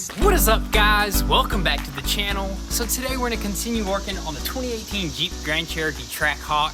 guys. What is up, guys? Welcome back to the channel. So today we're going to continue working on the 2018 Jeep Grand Cherokee Trackhawk.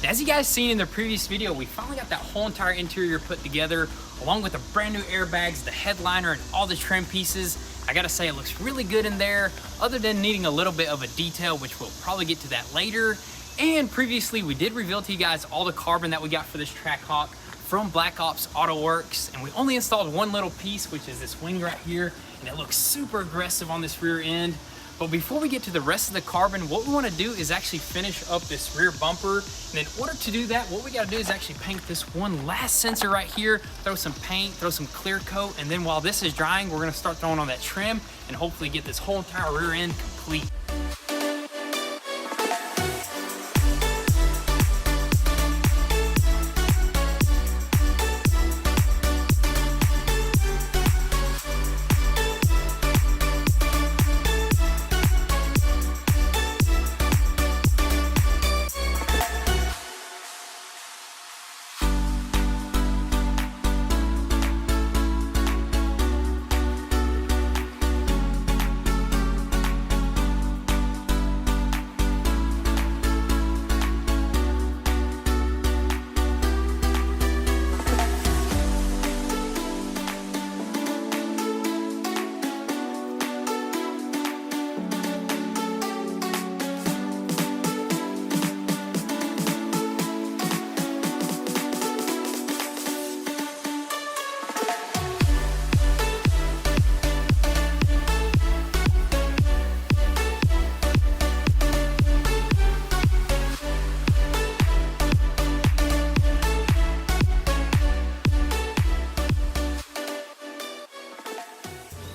And as you guys seen in the previous video, we finally got that whole entire interior put together, along with the brand new airbags, the headliner, and all the trim pieces. I gotta say, it looks really good in there, other than needing a little bit of a detail, which we'll probably get to that later. And previously, we did reveal to you guys all the carbon that we got for this Trackhawk from Black Ops Auto Works, and we only installed one little piece, which is this wing right here, and it looks super aggressive on this rear end. But before we get to the rest of the carbon, what we want to do is actually finish up this rear bumper. And in order to do that, what we got to do is actually paint this one last sensor right here, throw some paint, throw some clear coat, and then while this is drying, we're going to start throwing on that trim and hopefully get this whole entire rear end complete.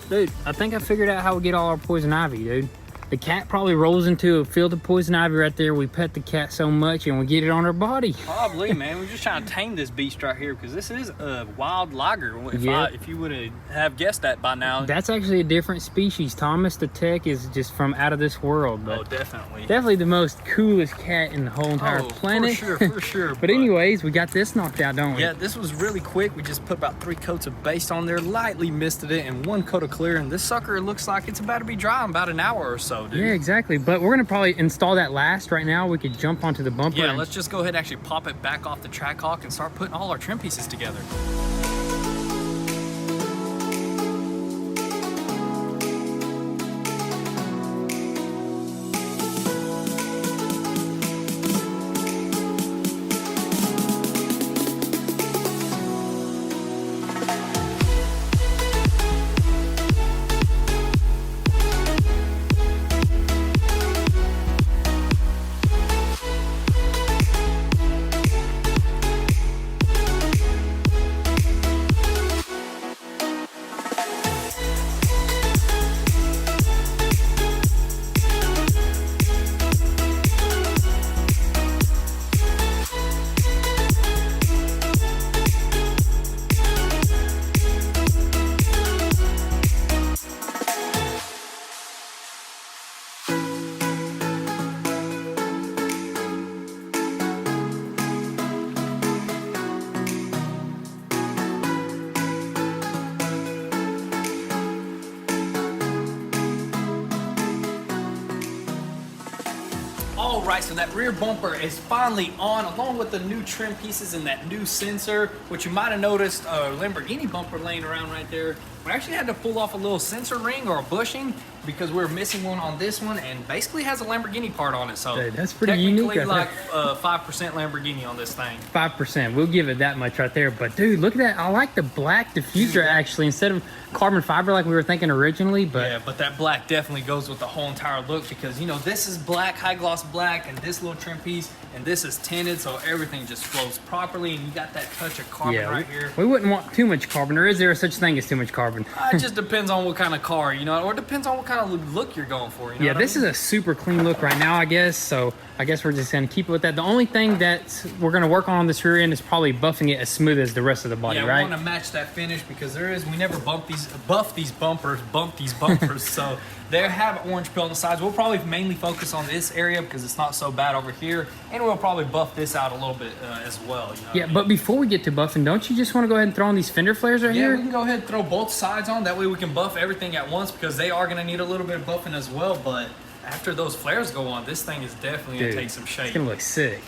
Dude, I think I figured out how we get all our poison ivy, dude. The cat probably rolls into a field of poison ivy right there. We pet the cat so much and we get it on our body. Probably, man. We're just trying to tame this beast right here because this is a wild lager. If you would have guessed that by now. That's actually a different species. Thomas the Tech is just from out of this world. But oh, definitely. Definitely the most coolest cat in the whole entire planet. For sure. But anyways, we got this knocked out, don't we? Yeah, this was really quick. We just put about 3 coats of base on there, lightly misted it, and 1 coat of clear. And this sucker looks like it's about to be dry in about an hour or so, dude. Yeah, exactly. But we're gonna probably install that last. Right now we could jump onto the bumper. Yeah, let's just go ahead and actually pop it back off the Trackhawk and start putting all our trim pieces together. Alright, so that rear bumper is finally on, along with the new trim pieces and that new sensor, which you might have noticed a Lamborghini bumper laying around right there. We actually had to pull off a little sensor ring or a bushing because we were missing one on this one, and basically has a Lamborghini part on it. So dude, that's pretty unique. Technically like 5% Lamborghini on this thing. 5%, we'll give it that much right there. But dude, look at that. I like the black diffuser actually, instead of carbon fiber like we were thinking originally. But yeah, but that black definitely goes with the whole entire look, because you know this is black, high gloss black, and this little trim piece, and this is tinted, so everything just flows properly, and you got that touch of carbon right here. We wouldn't want too much carbon, or is there such thing as too much carbon? It just depends on what kind of car, you know, or it depends on what kind of look you're going for. You know yeah, this is a super clean look right now, I guess. So I guess we're just gonna keep it with that. The only thing that we're gonna work on this rear end is probably buffing it as smooth as the rest of the body, right? Yeah, we want to match that finish because we never buff these bumpers. So they have orange peel on the sides. We'll probably mainly focus on this area because it's not so bad over here, and we'll probably buff this out a little bit as well. You know yeah, but before we get to buffing, don't you just want to go ahead and throw on these fender flares right here? Yeah, we can go ahead and throw both sides on. That way we can buff everything at once because they are going to need a little bit of buffing as well. But after those flares go on, this thing is definitely going to take some shape. It's going to look sick.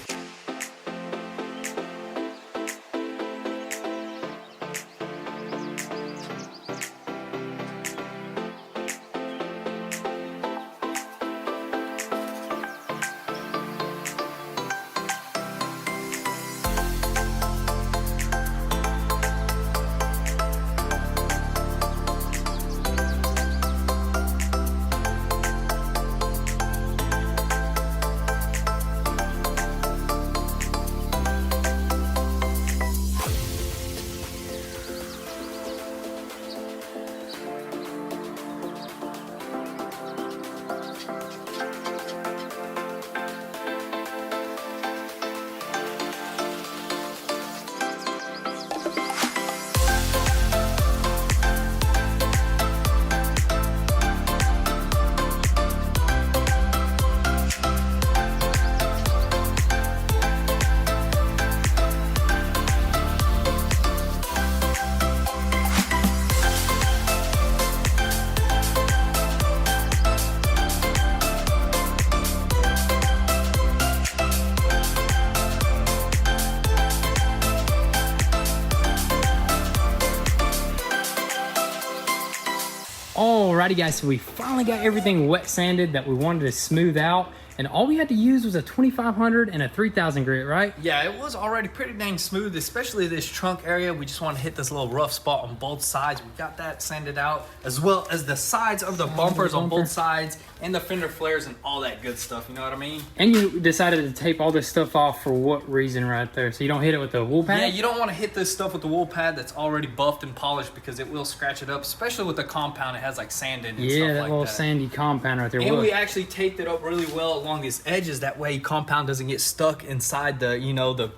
Alrighty guys, so we finally got everything wet sanded that we wanted to smooth out, and all we had to use was a 2500 and a 3000 grit, right? Yeah, it was already pretty dang smooth, especially this trunk area. We just want to hit this little rough spot on both sides. We got that sanded out, as well as the sides of the bumpers on both sides, and the fender flares and all that good stuff, you know what I mean? And you decided to tape all this stuff off for what reason right there? So you don't hit it with the wool pad? Yeah, you don't want to hit this stuff with the wool pad that's already buffed and polished because it will scratch it up, especially with the compound. It has like sand in it and stuff that like little that. sandy compound right there. And we actually taped it up really well along these edges. That way compound doesn't get stuck inside the, you know, the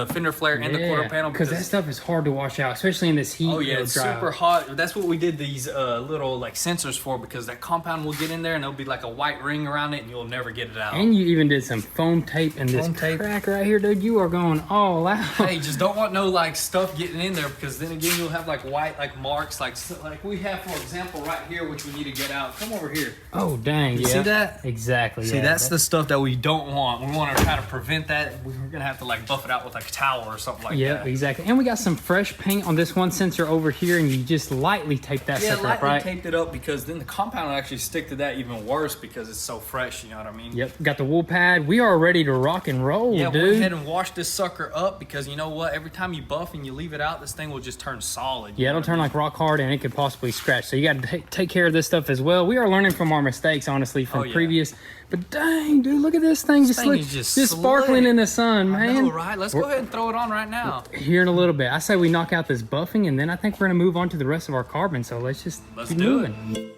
fender flare and the quarter panel. Because that stuff is hard to wash out, especially in this heat. Oh yeah, it's super hot. That's what we did these little like sensors for, because that compound will get in there and there'll be like a white ring around it and you'll never get it out. And you even did some foam tape and this crack right here, dude. You are going all out. Hey, just don't want no like stuff getting in there, because then again you'll have like white like marks like we have, for example, right here, which we need to get out. Come over here. Oh dang, you see that? Exactly. See, that's the stuff that we don't want. We want to try to prevent that. We're gonna have to like buff it out with like a towel or something like that. Yeah, exactly. And we got some fresh paint on this one sensor over here, and you just lightly tape that sucker up, right? Taped it up, because then the compound will actually stick to that even worse because it's so fresh, you know what I mean? Yep, got the wool pad. We are ready to rock and roll, yeah, dude. Yeah, went ahead and wash this sucker up, because you know what? Every time you buff and you leave it out, this thing will just turn solid. Yeah, it'll turn like rock hard, and it could possibly scratch. So you got to take care of this stuff as well. We are learning from our mistakes, honestly, from previous. But dang, dude, look at this thing. Just sparkling in the sun, man. I know, right? Let's go ahead and throw it on right now. Here in a little bit. I say we knock out this buffing, and then I think we're going to move on to the rest of our carbon. So let's keep moving.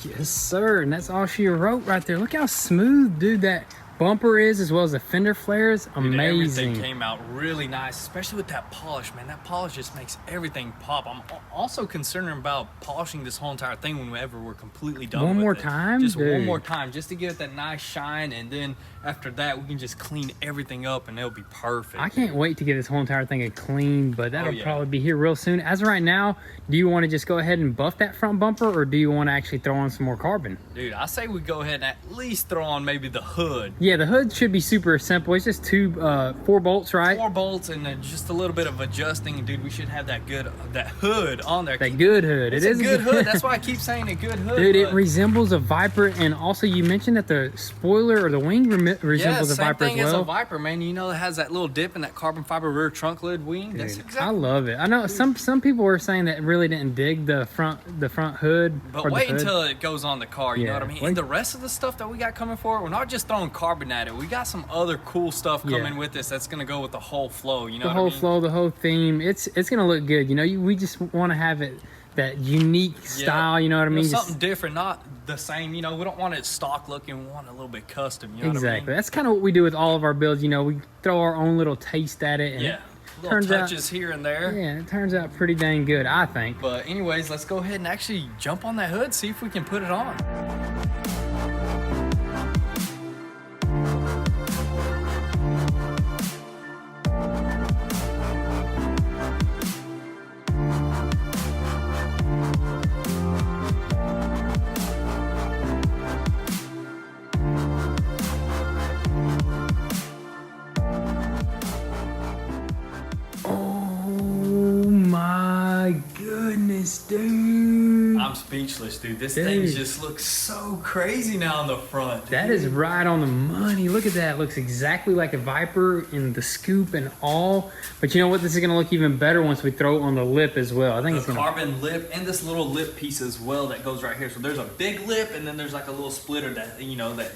Yes, sir. And that's all she wrote right there. Look how smooth, dude, that bumper is, as well as the fender flares, Dude, amazing. everything came out really nice, especially with that polish, man. That polish just makes everything pop. I'm also concerned about polishing this whole entire thing whenever we're completely done One with more it. time? Just Dude. one more time, just to give it that nice shine, and then after that, we can just clean everything up, and it'll be perfect. I can't wait to give this whole entire thing a clean, but that'll yeah. probably be here real soon. As of right now, do you want to just go ahead and buff that front bumper, or do you want to actually throw on some more carbon? Dude, I say we go ahead and at least throw on maybe the hood. Yeah, the hood should be super simple. It's just 4 bolts, right? 4 bolts and then just a little bit of adjusting. Dude, we should have that hood on there. That good hood. It's a good hood. That's why I keep saying a good hood. Dude, it resembles a Viper, and also you mentioned that the spoiler or the wing resembles a Viper as well. Same thing as a Viper, man. You know, it has that little dip in that carbon fiber rear trunk lid wing. Dude, That's exactly. I love it. I know some people were saying that really didn't dig the front hood. But wait until it goes on the car. You know what I mean? Wait. And the rest of the stuff that we got coming forward, we're not just throwing carbon at it. We got some other cool stuff coming with this that's gonna go with the whole flow. You know, the whole flow, the whole theme. It's gonna look good. You know, we just want to have it that unique style. You know what I mean? Something different, not the same. You know, we don't want it stock looking. We want it a little bit custom. You know exactly. what I mean? That's kind of what we do with all of our builds. You know, we throw our own little taste at it. And yeah. Little touches here and there. Yeah, it turns out pretty dang good, I think. But anyways, let's go ahead and actually jump on that hood, see if we can put it on. Dude, I'm speechless, dude. This thing just looks so crazy now on the front. Dude. That is right on the money. Look at that. It looks exactly like a Viper in the scoop and all. But you know what? This is going to look even better once we throw it on the lip as well. I think it's going to... carbon lip and this little lip piece as well that goes right here. So there's a big lip and then there's like a little splitter that, you know, that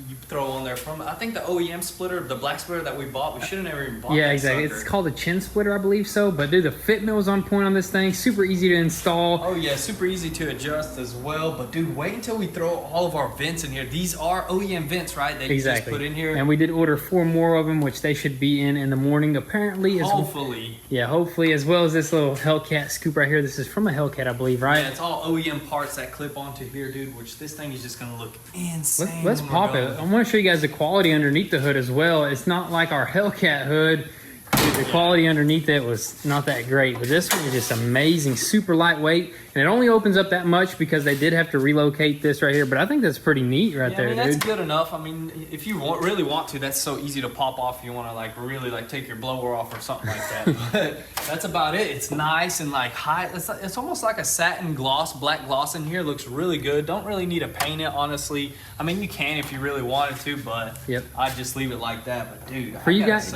you throw on there from, I think the OEM splitter, the black splitter that we bought, we should have never even bought. Yeah, that exactly. sucker. It's called a chin splitter, I believe so. But dude, the fit mill's on point on this thing. Super easy to install. Oh yeah, super easy to adjust as well. But dude, wait until we throw all of our vents in here. These are OEM vents, right? That you just put in here. And we did order 4 more of them, which they should be in the morning, apparently. Hopefully. Yeah, hopefully, as well as this little Hellcat scoop right here. This is from a Hellcat, I believe, right? Yeah, it's all OEM parts that clip onto here, dude, which this thing is just gonna look insane. Let's pop it. I want to show you guys the quality underneath the hood as well. It's not like our Hellcat hood. The quality underneath it was not that great, but this one is just amazing, super lightweight, and it only opens up that much because they did have to relocate this right here, but I think that's pretty neat right there, I mean, dude. that's good enough. I mean, if you really want to, that's so easy to pop off if you want to like really like take your blower off or something like that. But that's about it. It's nice and like high. It's almost like a satin gloss, black gloss in here. Looks really good. Don't really need to paint it, honestly. I mean, you can if you really wanted to, but I'd just leave it like that. But dude, for you guys,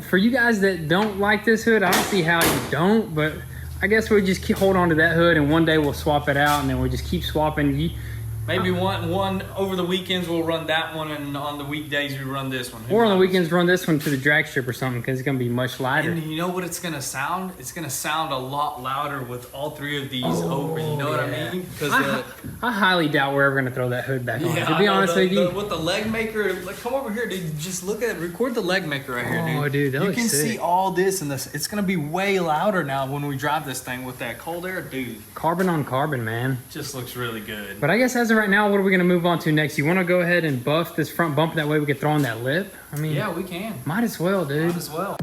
for you guys that don't like this hood, I don't see how you don't, but I guess we'll just hold on to that hood, and one day we'll swap it out, and then we'll just keep swapping. Maybe one over the weekends we'll run that one, and on the weekdays we run this one. Or on the weekends run this one to the drag strip or something, because it's going to be much lighter. And you know what it's going to sound? It's going to sound a lot louder with all 3 of these open. You know what I mean? Because I highly doubt we're ever going to throw that hood back on. To be honest with you. With the leg maker, like, come over here, dude. Just record the leg maker right here, dude. Oh, dude, that looks sick. You can see all this, and this. It's going to be way louder now when we drive this thing with that cold air, dude. Carbon on carbon, man. Just looks really good. But I guess as of right now, what are we going to move on to next? You want to go ahead and buff this front bumper, that way we can throw on that lip? I mean, yeah, we can. Might as well, dude. Might as well.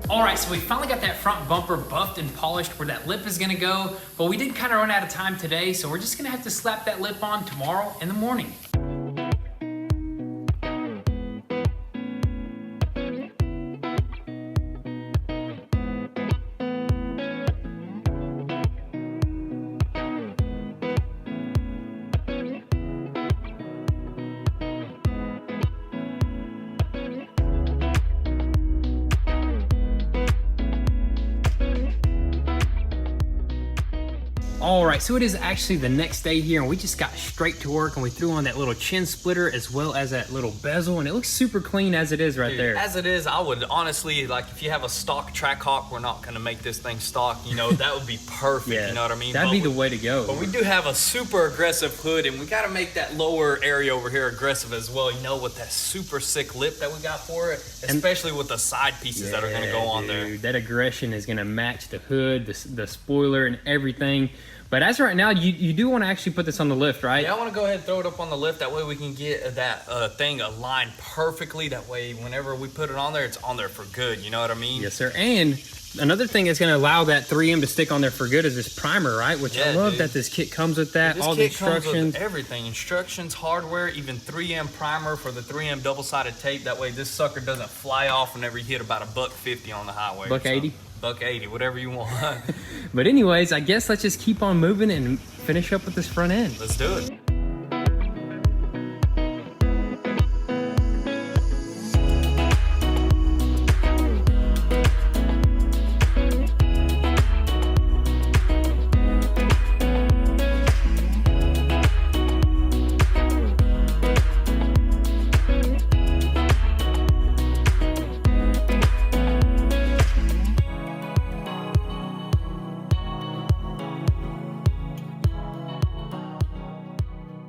All right, so we finally got that front bumper buffed and polished where that lip is gonna go, but we did kind of run out of time today, so we're just gonna have to slap that lip on tomorrow in the morning. All right, so it is actually the next day here, and we just got straight to work, and we threw on that little chin splitter as well as that little bezel, and it looks super clean as it is right there. As it is, I would honestly, like, if you have a stock Trackhawk, we're not gonna make this thing stock, you know, that would be perfect, Yeah, you know what I mean? That'd be the way to go. But we do have a super aggressive hood, and we gotta make that lower area over here aggressive as well, you know, with that super sick lip that we got for it, especially with the side pieces that are gonna go on there. That aggression is gonna match the hood, the spoiler, and everything. But as of right now, you do want to actually put this on the lift, right? Yeah, I want to go ahead and throw it up on the lift. That way we can get that thing aligned perfectly. That way, whenever we put it on there, it's on there for good. You know what I mean? Yes, sir. And another thing that's going to allow that 3M to stick on there for good is this primer, right? Which I love that this kit comes with that. All the instructions. Comes with everything. Instructions, hardware, even 3M primer for the 3M double-sided tape. That way this sucker doesn't fly off whenever you hit about $1.50 on the highway. $1.80? $1.80, whatever you want. But anyways, I guess let's just keep on moving and finish up with this front end. Let's do it.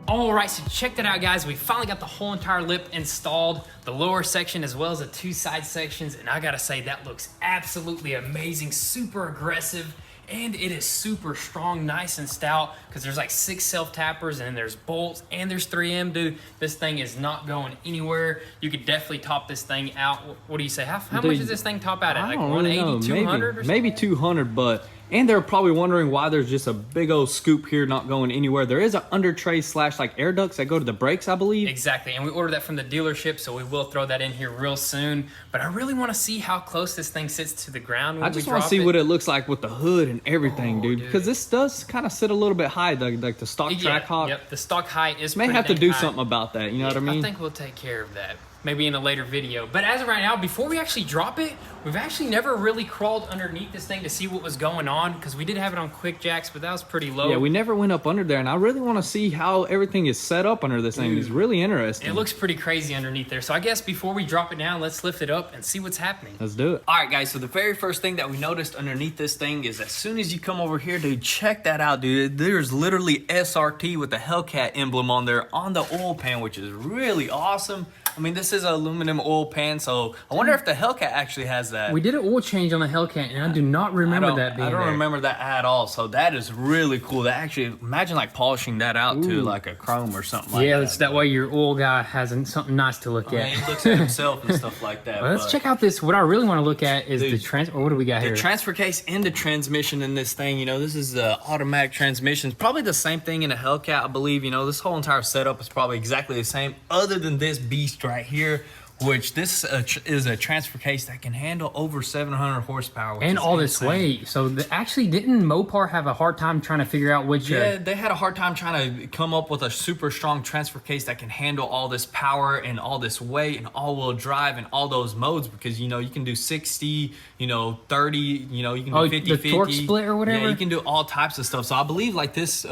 All right, so check that out, guys. We finally got the whole entire lip installed, the lower section as well as the two side sections, and I gotta say that looks absolutely amazing, super aggressive, and it is super strong, nice and stout, because there's like 6 self-tappers, and there's bolts, and there's 3M, dude. This thing is not going anywhere. You could definitely top this thing out. What do you say? How much does this thing top out at? Like 180, 200 or something? Maybe 200, but... And they're probably wondering why there's just a big old scoop here not going anywhere. There is an under tray slash like air ducts that go to the brakes, I believe. Exactly, and we ordered that from the dealership, so we will throw that in here real soon. But I really want to see how close this thing sits to the ground when we drop it. I just want to see what it looks like with the hood and everything, dude. Because this does kind of sit a little bit high, like the stock Trackhawk. Yep, the stock height is may have to do something about that, you know what I mean? I think we'll take care of that. Maybe in a later video. But as of right now, before we actually drop it, we've actually never really crawled underneath this thing to see what was going on, because we did have it on quick jacks, but that was pretty low. Yeah, we never went up under there, and I really want to see how everything is set up under this thing. It's really interesting. It looks pretty crazy underneath there. So I guess before we drop it down, let's lift it up and see what's happening. Let's do it. All right, guys, so the very first thing that we noticed underneath this thing is as soon as you come over here, dude, check that out, dude. There's literally SRT with the Hellcat emblem on there on the oil pan, which is really awesome. I mean, this is an aluminum oil pan, so I wonder if the Hellcat actually has that. We did an oil change on the Hellcat, and I do not remember that being there. I don't remember that at all, so that is really cool. That actually, imagine like polishing that out to like a chrome or something like that. Yeah, that way your oil guy has something nice to look at. He looks at himself and stuff like that. Well, let's check out this. What I really want to look at is the transfer. What do we got here? The transfer case and the transmission in this thing. You know, this is the automatic transmission. It's probably the same thing in a Hellcat, I believe. You know, this whole entire setup is probably exactly the same, other than this beast right here, which this is a transfer case that can handle over 700 horsepower. And all this weight. So actually, didn't Mopar have a hard time trying to figure out which... Yeah, they had a hard time trying to come up with a super strong transfer case that can handle all this power and all this weight and all-wheel drive and all those modes, because, you know, you can do 60, you know, 30, you know, you can do 50, the 50. torque split or whatever? Yeah, you can do all types of stuff. So I believe like this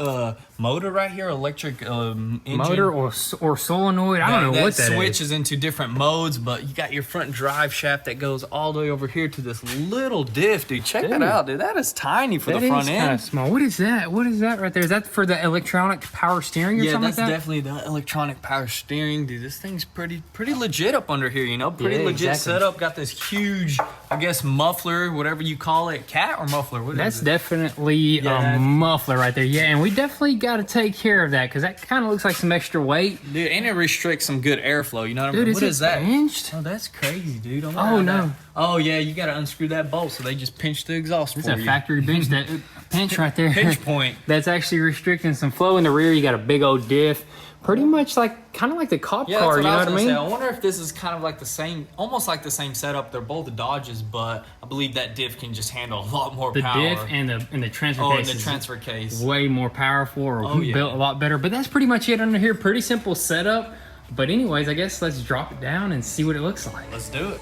motor right here, electric engine. Motor or solenoid, I don't know what that switches into different modes, but you got your front drive shaft that goes all the way over here to this little diff, dude. Check that out, dude. That is tiny for the front end. That is kind of small. What is that? What is that right there? Is that for the electronic power steering or something like that? Yeah, that's definitely the electronic power steering, dude. This thing's pretty legit up under here, you know? Pretty legit setup. Got this huge, I guess, muffler, whatever you call it. Cat or muffler? What that's is it? Definitely a muffler right there. Yeah, and we definitely got to take care of that, because that kind of looks like some extra weight. Dude, and it restricts some good airflow, you know what I mean? Dude, what is that? Pinched? Oh, that's crazy, dude. Oh, no. Oh, yeah, you got to unscrew that bolt, so they just pinch the exhaust for you. It's a factory pinch, that pinch right there. Pinch point. That's actually restricting some flow in the rear. You got a big old diff. Pretty much like, kind of like the cop car, you know what I mean? I wonder if this is kind of like the same, almost like the same setup. They're both Dodges, but I believe that diff can just handle a lot more power. The diff and the transfer case. Oh, and the transfer case. Way more powerful, or built a lot better. But that's pretty much it under here. Pretty simple setup. But anyways, I guess let's drop it down and see what it looks like. Let's do it.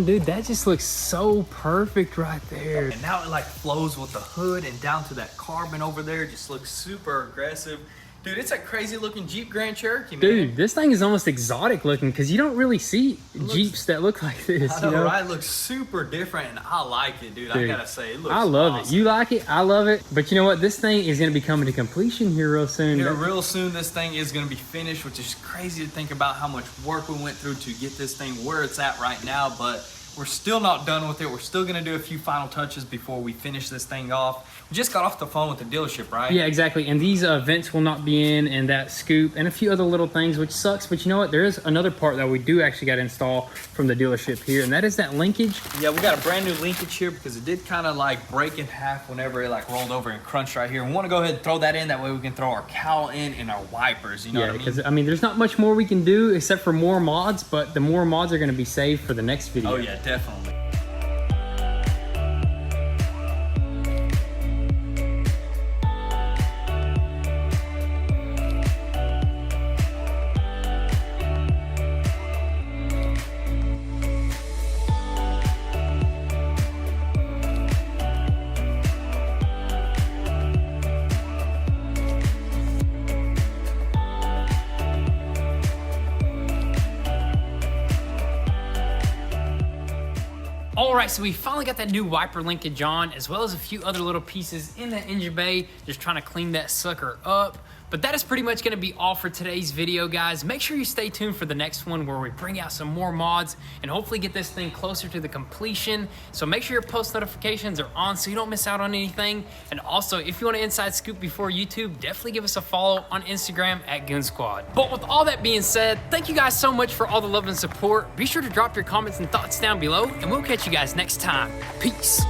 on, dude. That just looks so perfect right there. And now it like flows with the hood and down to that carbon over there. Just looks super aggressive. Dude, it's a crazy looking Jeep Grand Cherokee, man. Dude, this thing is almost exotic looking because you don't really see Jeeps that look like this. I know, right? It looks super different and I like it, dude. I gotta say, it looks I love awesome. it. You like it? I love it. But you know what? This thing is going to be coming to completion here real soon. Here real soon, this thing is gonna be finished, which is crazy to think about how much work we went through to get this thing where it's at right now, but we're still not done with it. We're still gonna do a few final touches before we finish this thing off. We just got off the phone with the dealership, right? Yeah, exactly. And these vents will not be in, and that scoop, and a few other little things, which sucks. But you know what? There is another part that we do actually got to install from the dealership here, and that is that linkage. Yeah, we got a brand new linkage here because it did kind of like break in half whenever it like rolled over and crunched right here. We want to go ahead and throw that in. That way we can throw our cowl in and our wipers. You know what I mean? Because I mean, there's not much more we can do except for more mods, but the more mods are going to be saved for the next video. Oh yeah, definitely. All right, so we finally got that new wiper linkage on, as well as a few other little pieces in the engine bay, just trying to clean that sucker up. But that is pretty much gonna be all for today's video, guys. Make sure you stay tuned for the next one where we bring out some more mods and hopefully get this thing closer to the completion. So make sure your post notifications are on so you don't miss out on anything. And also, if you want an inside scoop before YouTube, definitely give us a follow on Instagram at goonzquad. But with all that being said, thank you guys so much for all the love and support. Be sure to drop your comments and thoughts down below, and we'll catch you guys next time. Peace.